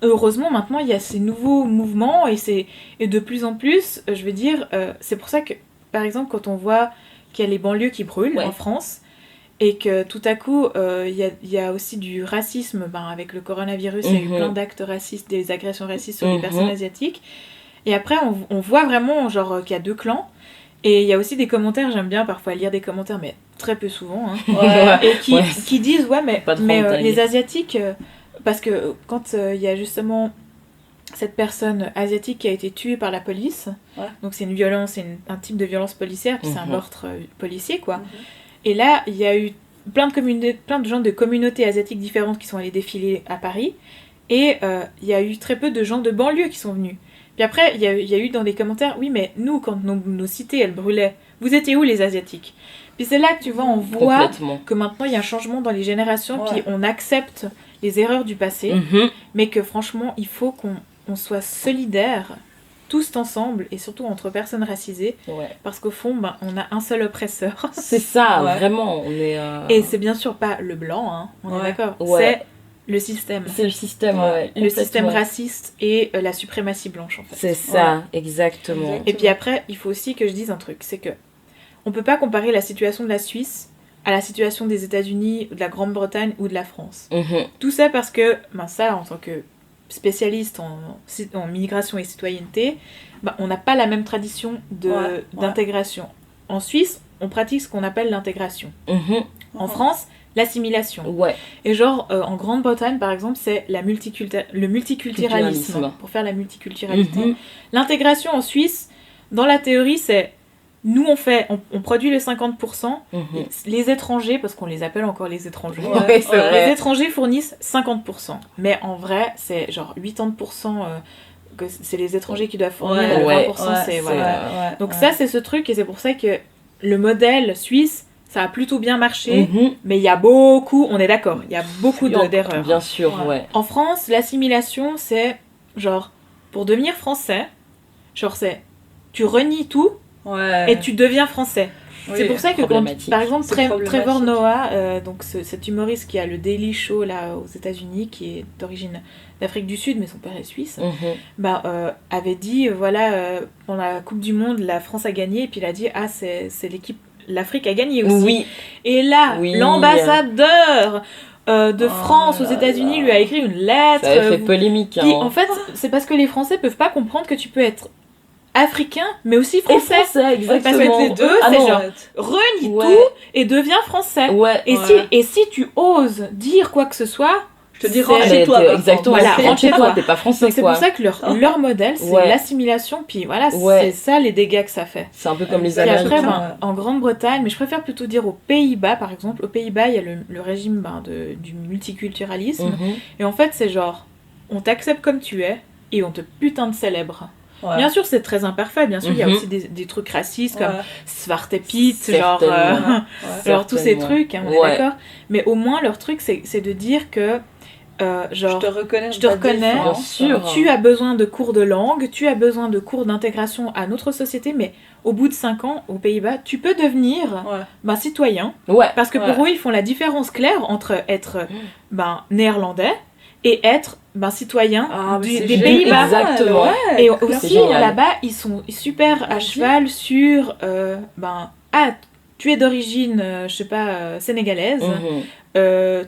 Heureusement, maintenant, il y a ces nouveaux mouvements et de plus en plus, je veux dire, c'est pour ça que, par exemple, quand on voit qu'il y a les banlieues qui brûlent en France, et que tout à coup, il y a aussi du racisme, avec le coronavirus, il y a eu plein d'actes racistes, des agressions racistes sur les personnes asiatiques. Et après, on voit vraiment genre qu'il y a deux clans. Et il y a aussi des commentaires, j'aime bien parfois lire des commentaires, mais très peu souvent, et qui disent, mais les Asiatiques... parce que quand il y a justement cette personne asiatique qui a été tuée par la police, donc c'est une violence, c'est un type de violence policière, puis c'est un meurtre policier, quoi. Et là, il y a eu plein de gens de communautés asiatiques différentes qui sont allés défiler à Paris, et il y a eu très peu de gens de banlieue qui sont venus. Puis après, il y a eu dans les commentaires, oui, mais nous, quand nos cités, elles brûlaient, vous étiez où les Asiatiques ? Puis c'est là que tu vois, on voit que maintenant, il y a un changement dans les générations, puis on accepte les erreurs du passé, mais que franchement, il faut qu'on soit solidaires, tous ensemble, et surtout entre personnes racisées, parce qu'au fond, on a un seul oppresseur. C'est ça, vraiment. On est, Et c'est bien sûr pas le blanc, on est d'accord, c'est le système. C'est le système, le système raciste et la suprématie blanche, en fait. C'est ça, exactement. Et puis après, il faut aussi que je dise un truc, c'est que on peut pas comparer la situation de la Suisse à la situation des États-Unis, de la Grande-Bretagne ou de la France. Tout ça parce que, ça, en tant que spécialiste en migration et citoyenneté, on n'a pas la même tradition d'intégration. En Suisse, on pratique ce qu'on appelle l'intégration. En France, l'assimilation. Et genre, en Grande-Bretagne, par exemple, c'est le multiculturalisme, pour faire la multiculturalité. L'intégration en Suisse, dans la théorie, c'est... Nous, on produit les 50%, les étrangers, parce qu'on les appelle encore les étrangers, les étrangers fournissent 50%. Mais en vrai, c'est genre 80% que c'est les étrangers qui doivent fournir, Ouais, le 20%, ouais, c'est... ouais, Voilà. ouais, Donc ouais. ça, c'est ce truc, et c'est pour ça que le modèle suisse, ça a plutôt bien marché, Mhm. mais il y a beaucoup, on est d'accord, il y a beaucoup d'erreurs. Bien sûr, Ouais. ouais. En France, l'assimilation, c'est genre, pour devenir français, genre c'est, tu renies tout Ouais. et tu deviens français. Oui. C'est pour ça que quand, Problématique. par exemple, C'est Trevor problématique. Noah, donc cet humoriste qui a le Daily Show là aux États-Unis, qui est d'origine d'Afrique du Sud, mais son père est suisse, Mhm. avait dit voilà, pendant la Coupe du Monde, la France a gagné, et puis il a dit ah c'est l'équipe, l'Afrique a gagné aussi. Oui. Et là, Oui. l'ambassadeur de Oh France aux là États-Unis là. lui a écrit une lettre. Ça avait fait polémique. Puis, Hein. en fait, c'est parce que les Français peuvent pas comprendre que tu peux être africain, mais aussi Et français. français, exactement. Parce que les deux, Ah c'est non. genre, renie Ouais. tout et deviens français. Ouais. Et, Ouais. et si tu oses dire quoi que ce soit, Je te dis, c'est- rentre chez Mais toi. t'es- par contre. exactement, Voilà, rentre rentre chez chez toi, toi. t'es pas français donc c'est quoi. pour ça que leur modèle, c'est Ouais. l'assimilation. Puis voilà, Ouais. c'est ça les dégâts que ça fait. C'est un peu comme les Et après, Américains. Américains. en Grande-Bretagne, mais je préfère plutôt dire aux Pays-Bas, par exemple. Aux Pays-Bas, il y a le régime du multiculturalisme. Mhm. Et en fait, c'est genre, on t'accepte comme tu es et on te putain de célèbre. Ouais. Bien sûr, c'est très imparfait. Bien sûr, il y a Mhm. aussi des trucs racistes comme Ouais. Svarte Piet, genre, Certainement. Ouais. genre tous ces Certainement. trucs, hein, on Ouais. est d'accord. Mais au moins, leur truc, c'est de dire que, genre, Je te reconnais. je te reconnais. Bien sûr. tu as besoin de cours de langue, tu as besoin de cours d'intégration à notre société, mais au bout de 5 ans, aux Pays-Bas, tu peux devenir Ouais. citoyen. Ouais. Parce que Ouais. pour eux, ils font la différence claire entre être néerlandais et être citoyen Ah, mais c'est des génial. Pays-Bas. Exactement. Ouais. Et C'est aussi, génial. là-bas, ils sont super à Vas-y. cheval sur tu es d'origine, je sais pas, sénégalaise. Mhm.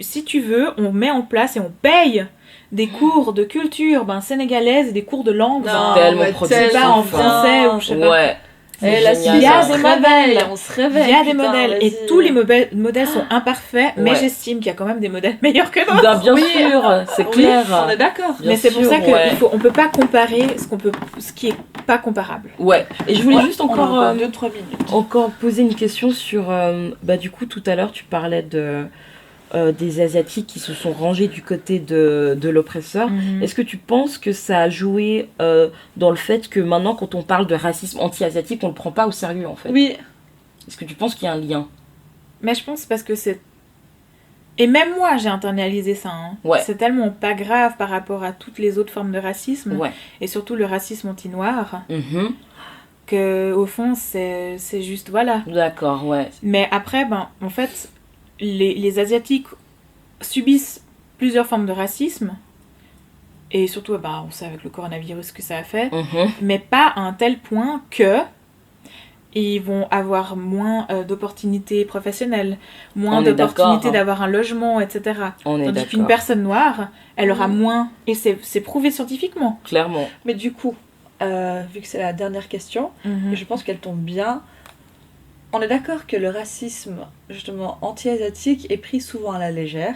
Si tu veux, on met en place et on paye des cours de culture sénégalaise et des cours de langue. Non, Tellement mais productif. Je sais pas, en tellement français bien. ou je sais pas. Ouais. Et là, Génial. il y a on des se modèles. réveille, on se réveille. Il y a des putain, modèles et vas-y. tous les modèles sont imparfaits, mais Ouais. j'estime qu'il y a quand même des modèles meilleurs que d'autres. Bien Oui. sûr, c'est Oui, clair. on est d'accord. Bien Mais c'est pour sûr, ça ouais. qu'on peut pas comparer ce qui est pas comparable. Ouais. Et je voulais Ouais, juste on a encore, 2-3 minutes. encore poser une question sur. Du coup, tout à l'heure, tu parlais des Asiatiques qui se sont rangés du côté de l'oppresseur. Est-ce que tu penses que ça a joué dans le fait que maintenant, quand on parle de racisme anti-asiatique, on le prend pas au sérieux en fait? Oui. Est-ce que tu penses qu'il y a un lien? Mais je pense parce que c'est... Et même moi, j'ai internalisé ça. Hein. Ouais. C'est tellement pas grave par rapport à toutes les autres formes de racisme, Ouais. et surtout le racisme anti-noir, Mhm. que au fond, c'est juste voilà. D'accord, ouais. Mais après, en fait, les Asiatiques subissent plusieurs formes de racisme, et surtout, on sait avec le coronavirus ce que ça a fait, Mhm. mais pas à un tel point que ils vont avoir moins d'opportunités professionnelles, moins On est d'opportunités d'accord, hein. d'avoir un logement, etc. On est Tandis qu'une d'accord. personne noire, elle aura moins, et c'est prouvé scientifiquement. Clairement. Mais du coup, vu que c'est la dernière question, Mm. et je pense qu'elle tombe bien. On est d'accord que le racisme, justement, anti-asiatique est pris souvent à la légère.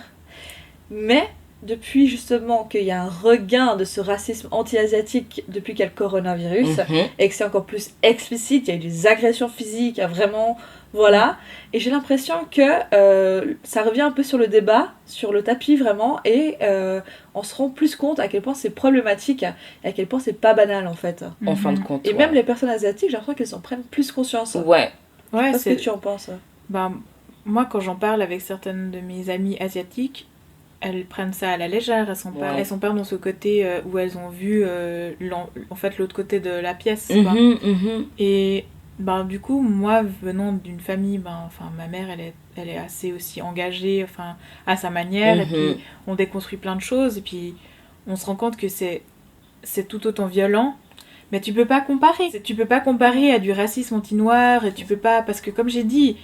Mais depuis, justement, qu'il y a un regain de ce racisme anti-asiatique depuis qu'il y a le coronavirus, Mhm. et que c'est encore plus explicite, il y a eu des agressions physiques, il y a vraiment... Voilà. Et j'ai l'impression que ça revient un peu sur le débat, sur le tapis, vraiment, et on se rend plus compte à quel point c'est problématique, et à quel point c'est pas banal, en fait. En fin de compte. Et ouais. même les personnes asiatiques, j'ai l'impression qu'elles en prennent plus conscience. Ouais. Ouais, Qu'est-ce que tu en penses? moi, quand j'en parle avec certaines de mes amies asiatiques, elles prennent ça à la légère. Elles sont pas dans ce côté où elles ont vu en fait l'autre côté de la pièce. Quoi. Mhm, mhm. Et du coup, moi, venant d'une famille, ma mère, elle est assez aussi engagée, à sa manière, et Mhm. puis on déconstruit plein de choses, et puis on se rend compte que c'est tout autant violent. Mais tu peux pas comparer. Tu peux pas comparer à du racisme anti-noir, et tu peux pas... Parce que comme j'ai dit,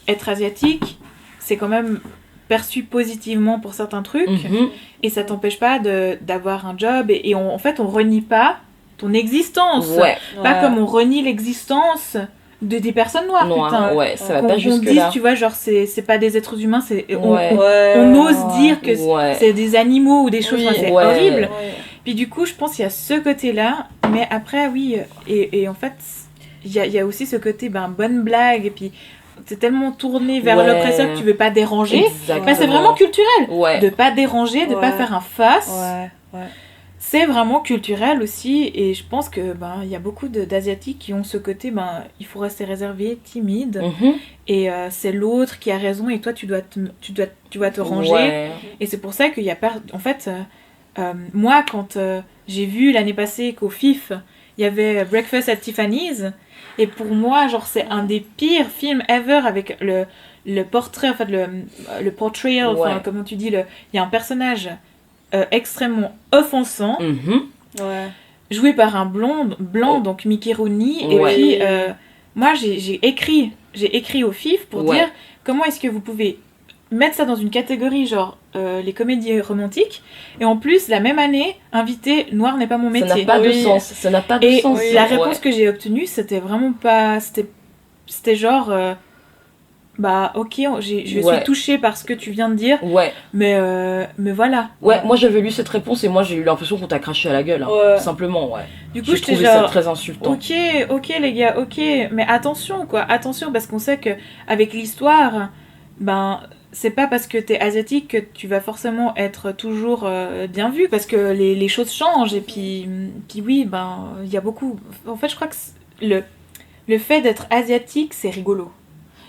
être asiatique, c'est quand même perçu positivement pour certains trucs, Mhm. et ça t'empêche pas d'avoir un job, et en fait, on renie pas ton existence. Ouais. Pas comme on renie l'existence des personnes noires, Noir, putain. ouais, ça va Qu'on pas dise, jusque-là. tu vois, genre, c'est pas des êtres humains, Ouais. on ose dire que Ouais. c'est des animaux ou des choses, Oui. c'est Ouais. horrible. Ouais. Puis du coup, je pense qu'il y a ce côté-là, mais après, oui, et en fait, il y a aussi ce côté, bonne blague, et puis c'est tellement tourné vers Ouais. l'oppresseur que tu veux pas déranger. Exactement. C'est vraiment culturel. Ouais. De pas déranger, de pas Ouais. faire un fuss. Ouais, ouais. c'est vraiment culturel aussi, et je pense que y a beaucoup d'asiatiques qui ont ce côté il faut rester réservé, timide, et c'est l'autre qui a raison et toi tu dois te ranger. Ouais. Et c'est pour ça qu'il y a en fait moi quand j'ai vu l'année passée qu'au FIF il y avait Breakfast at Tiffany's, et pour moi genre c'est un des pires films ever, avec le portrait, en fait le portrayal, enfin comment tu dis, il y a un personnage extrêmement offensant, joué par un blanc, donc Mickey Rooney. Et puis moi j'ai écrit au FIF pour dire comment est-ce que vous pouvez mettre ça dans une catégorie genre les comédies romantiques, et en plus la même année inviter Noir n'est pas mon métier. Ça n'a pas de sens, ça n'a pas de sens. Et la réponse que j'ai obtenue, c'était vraiment pas, c'était genre ok, je suis touchée par ce que tu viens de dire, mais voilà. Moi j'avais lu cette réponse et moi j'ai eu l'impression qu'on t'a craché à la gueule, tout simplement. Du coup, j'ai trouvé ça très insultant. Ok les gars, mais attention parce qu'on sait que avec l'histoire, c'est pas parce que t'es asiatique que tu vas forcément être toujours bien vu, parce que les choses changent, et puis oui, il y a beaucoup. En fait, je crois que le fait d'être asiatique, c'est rigolo.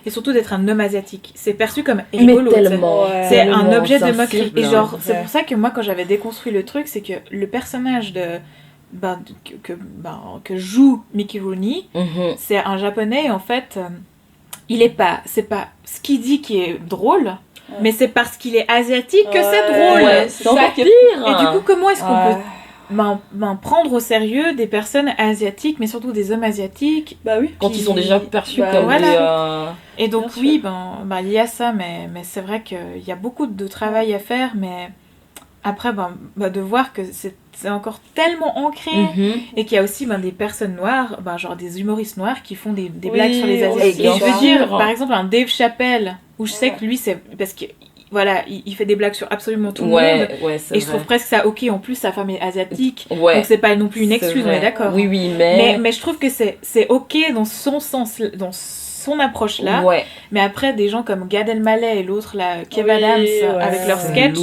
Et surtout d'être un homme asiatique, c'est perçu comme rigolo. Mais tellement, c'est un objet de moquerie. Et genre, c'est pour ça que moi, quand j'avais déconstruit le truc, c'est que le personnage que joue Mickey Rooney, c'est un japonais, et en fait, c'est pas ce qu'il dit qui est drôle, mais c'est parce qu'il est asiatique que c'est drôle. C'est encore pire. Et du coup, comment est-ce qu'on peut prendre au sérieux des personnes asiatiques, mais surtout des hommes asiatiques, quand ils sont déjà perçus comme des... Et donc il y a ça, mais c'est vrai qu'il y a beaucoup de travail à faire, mais après de voir que c'est encore tellement ancré, et qu'il y a aussi des personnes noires, genre des humoristes noirs qui font des blagues sur les asiatiques. Et je veux dire, par exemple, un Dave Chappelle, où je sais que lui, c'est parce que voilà, il fait des blagues sur absolument tout le monde. Et je trouve presque ça ok. En plus, sa femme est asiatique, donc c'est pas non plus une excuse, on est d'accord. Oui, mais je trouve que c'est ok dans son sens, dans son approche là. Mais après, des gens comme Gad Elmaleh et l'autre là, Kev Adams, avec leur sketch,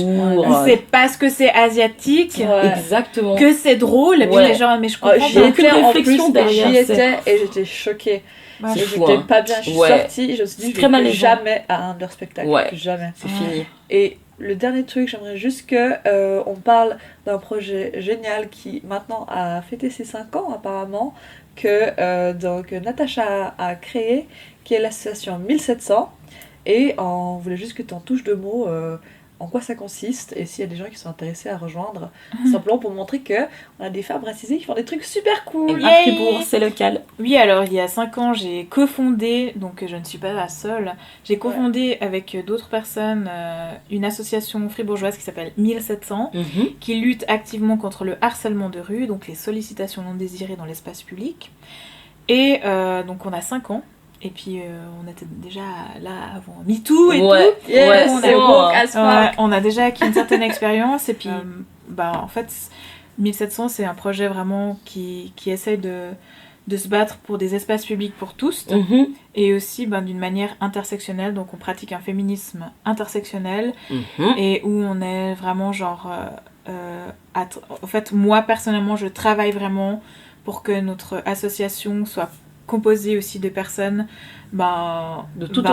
c'est parce que c'est asiatique, exactement, que c'est drôle. Et puis les gens, mais je comprends j'ai pas. aucune réflexion derrière. J'y étais et j'étais choquée. J'étais pas bien, je suis sortie, je me suis dit je vais jamais à un de leurs spectacles, jamais. C'est fini. Et le dernier truc, j'aimerais juste que on parle d'un projet génial qui maintenant a fêté ses 5 ans apparemment, que donc Natacha a créé, qui est l'association 1700, et on voulait juste que tu en touches 2 mots en quoi ça consiste, et s'il y a des gens qui sont intéressés à rejoindre, simplement pour montrer qu'on a des femmes racisées qui font des trucs super cool. À Fribourg, c'est local. Oui, alors il y a 5 ans, j'ai cofondé, donc je ne suis pas la seule, j'ai cofondé avec d'autres personnes une association fribourgeoise qui s'appelle 1700, qui lutte activement contre le harcèlement de rue, donc les sollicitations non désirées dans l'espace public. Et donc on a 5 ans. Et puis on était déjà là avant MeToo et tout. Yes, on a déjà acquis une certaine expérience. Et puis en fait 1700 c'est un projet vraiment qui essaie de se battre pour des espaces publics pour tous, et aussi d'une manière intersectionnelle. Donc on pratique un féminisme intersectionnel, et où on est vraiment genre en fait moi personnellement je travaille vraiment pour que notre association soit composé aussi de personnes de tout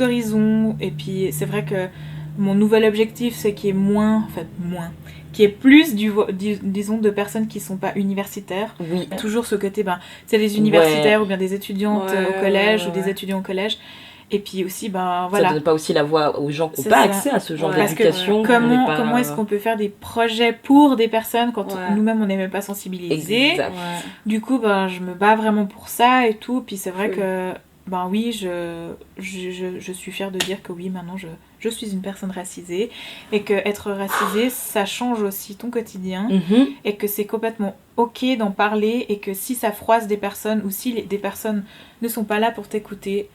horizon. Et puis c'est vrai que mon nouvel objectif c'est qu'il y ait qu'il y ait plus disons de personnes qui sont pas universitaires. Toujours ce côté c'est des universitaires ou bien des étudiantes au collège ou des étudiants au collège. Et puis aussi, voilà. Ça donne pas aussi la voix aux gens qui n'ont pas accès à ce genre d'éducation. Comment est-ce qu'on peut faire des projets pour des personnes quand nous-mêmes on n'est même pas sensibilisés. Du coup, je me bats vraiment pour ça et tout. Puis c'est vrai que, oui, je suis fière de dire que oui, maintenant je suis une personne racisée. Et que être racisée, ça change aussi ton quotidien. Et que c'est complètement ok d'en parler. Et que si ça froisse des personnes, ou si des personnes ne sont pas là pour t'écouter,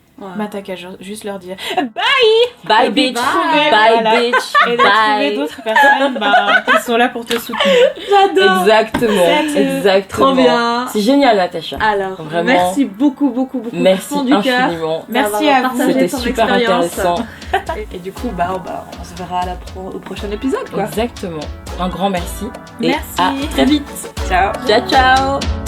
t'as qu'à juste leur dire bye bitch, bye bitch, et de trouver d'autres personnes qui sont là pour te soutenir. J'adore. Exactement. Trop bien. C'est génial, Natacha. Alors vraiment, merci beaucoup merci du infiniment. Merci à vous, c'était super intéressant. Et du coup on se verra au prochain épisode, quoi. Exactement. un grand merci. Merci. Et à très vite. Ciao. Ciao, ciao.